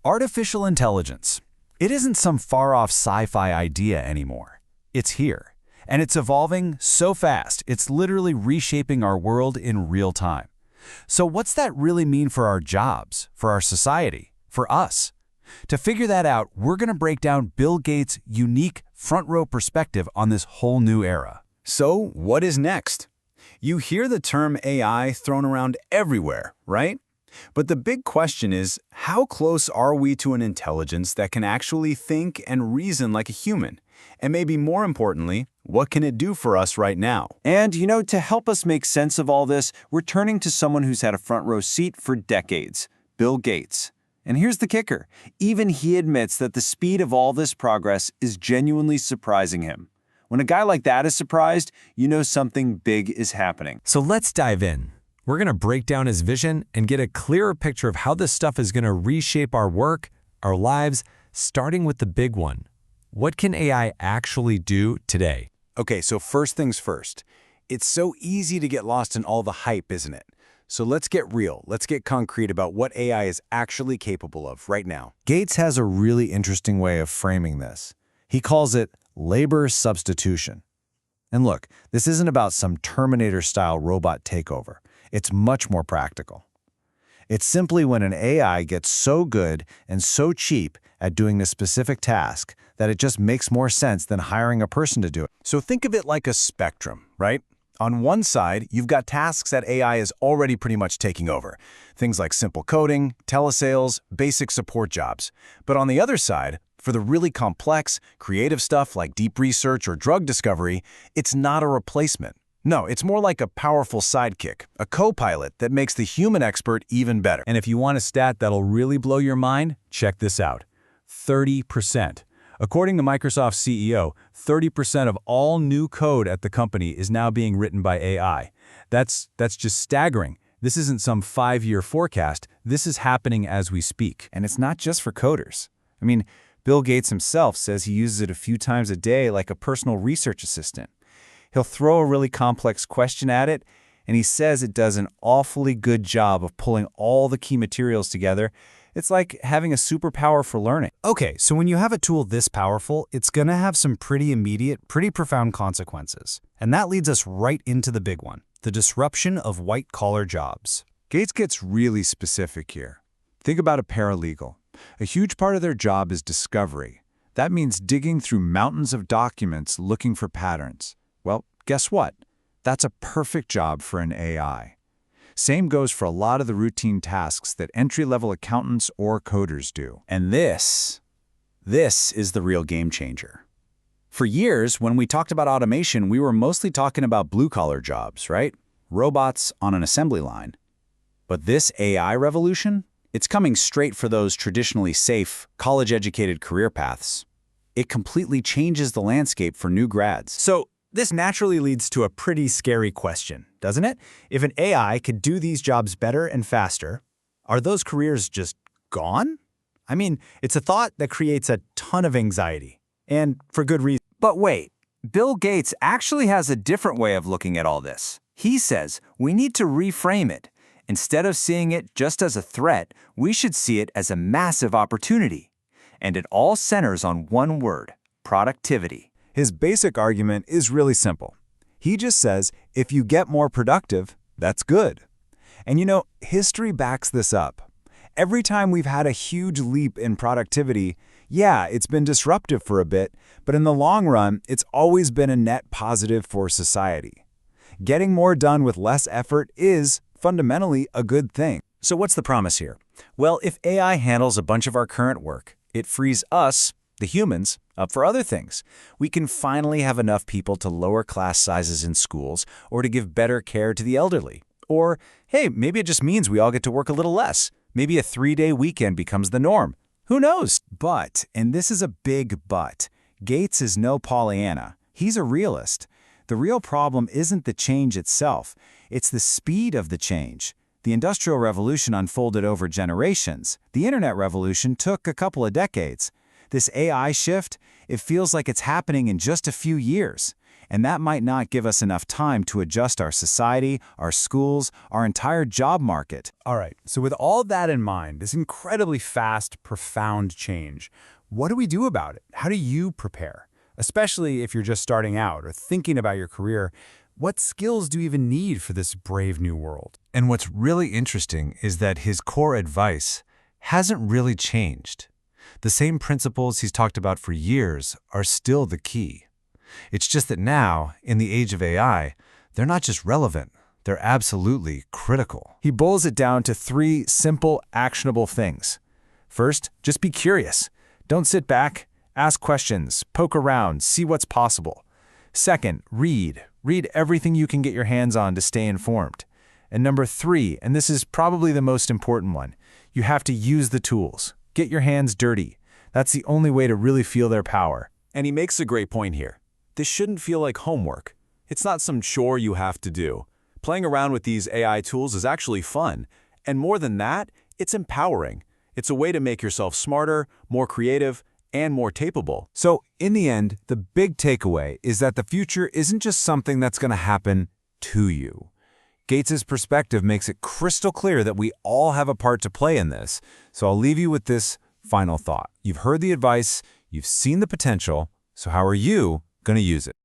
Artificial intelligence. It isn't some far-off sci-fi idea anymore. It's here. And it's evolving so fast, it's literally reshaping our world in real time. So what's that really mean for our jobs, for our society, for us? To figure that out, we're going to break down Bill Gates' unique front-row perspective on this whole new era. So, what is next? You hear the term AI thrown around everywhere, right? But the big question is, how close are we to an intelligence that can actually think and reason like a human? And maybe more importantly, what can it do for us right now? And, to help us make sense of all this, we're turning to someone who's had a front-row seat for decades, Bill Gates. And here's the kicker. Even he admits that the speed of all this progress is genuinely surprising him. When a guy like that is surprised, you know something big is happening. So let's dive in. We're going to break down his vision and get a clearer picture of how this stuff is going to reshape our work, our lives, starting with the big one. What can AI actually do today? Okay, so first things first. It's so easy to get lost in all the hype, isn't it? So let's get real. Let's get concrete about what AI is actually capable of right now. Gates has a really interesting way of framing this. He calls it labor substitution. And look, this isn't about some Terminator-style robot takeover. It's much more practical. It's simply when an AI gets so good and so cheap at doing a specific task that it just makes more sense than hiring a person to do it. So think of it like a spectrum, right? On one side, you've got tasks that AI is already pretty much taking over. Things like simple coding, telesales, basic support jobs. But on the other side, for the really complex, creative stuff like deep research or drug discovery, it's not a replacement. No, it's more like a powerful sidekick, a co-pilot that makes the human expert even better. And if you want a stat that'll really blow your mind, check this out. 30%. According to Microsoft's CEO, 30% of all new code at the company is now being written by AI. That's just staggering. This isn't some 5-year forecast. This is happening as we speak. And it's not just for coders. I mean, Bill Gates himself says he uses it a few times a day like a personal research assistant. He'll throw a really complex question at it, and he says it does an awfully good job of pulling all the key materials together. It's like having a superpower for learning. Okay, so when you have a tool this powerful, it's going to have some pretty immediate, pretty profound consequences. And that leads us right into the big one, the disruption of white-collar jobs. Gates gets really specific here. Think about a paralegal. A huge part of their job is discovery. That means digging through mountains of documents looking for patterns. Well, guess what? That's a perfect job for an AI. Same goes for a lot of the routine tasks that entry-level accountants or coders do. And this is the real game changer. For years, when we talked about automation, we were mostly talking about blue-collar jobs, right? Robots on an assembly line. But this AI revolution, it's coming straight for those traditionally safe, college-educated career paths. It completely changes the landscape for new grads. So this naturally leads to a pretty scary question, doesn't it? If an AI could do these jobs better and faster, are those careers just gone? I mean, it's a thought that creates a ton of anxiety, and for good reason. But wait, Bill Gates actually has a different way of looking at all this. He says we need to reframe it. Instead of seeing it just as a threat, we should see it as a massive opportunity. And it all centers on one word: productivity. His basic argument is really simple. He just says, if you get more productive, that's good. And history backs this up. Every time we've had a huge leap in productivity, yeah, it's been disruptive for a bit, but in the long run, it's always been a net positive for society. Getting more done with less effort is, fundamentally, a good thing. So what's the promise here? Well, if AI handles a bunch of our current work, it frees us, the humans, up for other things. We can finally have enough people to lower class sizes in schools or to give better care to the elderly. Or, hey, maybe it just means we all get to work a little less. Maybe a 3-day weekend becomes the norm. Who knows? But, and this is a big but, Gates is no Pollyanna. He's a realist. The real problem isn't the change itself. It's the speed of the change. The Industrial Revolution unfolded over generations. The Internet revolution took a couple of decades. This AI shift, it feels like it's happening in just a few years. And that might not give us enough time to adjust our society, our schools, our entire job market. All right, so with all that in mind, this incredibly fast, profound change, what do we do about it? How do you prepare? Especially if you're just starting out or thinking about your career, what skills do you even need for this brave new world? And what's really interesting is that his core advice hasn't really changed. The same principles he's talked about for years are still the key. It's just that now, in the age of AI, they're not just relevant, they're absolutely critical. He boils it down to 3 simple, actionable things. First, just be curious. Don't sit back. Ask questions, poke around, see what's possible. Second, read. Read everything you can get your hands on to stay informed. And number 3, and this is probably the most important one, you have to use the tools. Get your hands dirty. That's the only way to really feel their power. And he makes a great point here. This shouldn't feel like homework. It's not some chore you have to do. Playing around with these AI tools is actually fun. And more than that, it's empowering. It's a way to make yourself smarter, more creative, and more capable. So, in the end, the big takeaway is that the future isn't just something that's going to happen to you. Gates's perspective makes it crystal clear that we all have a part to play in this. So I'll leave you with this final thought. You've heard the advice, you've seen the potential, so how are you going to use it?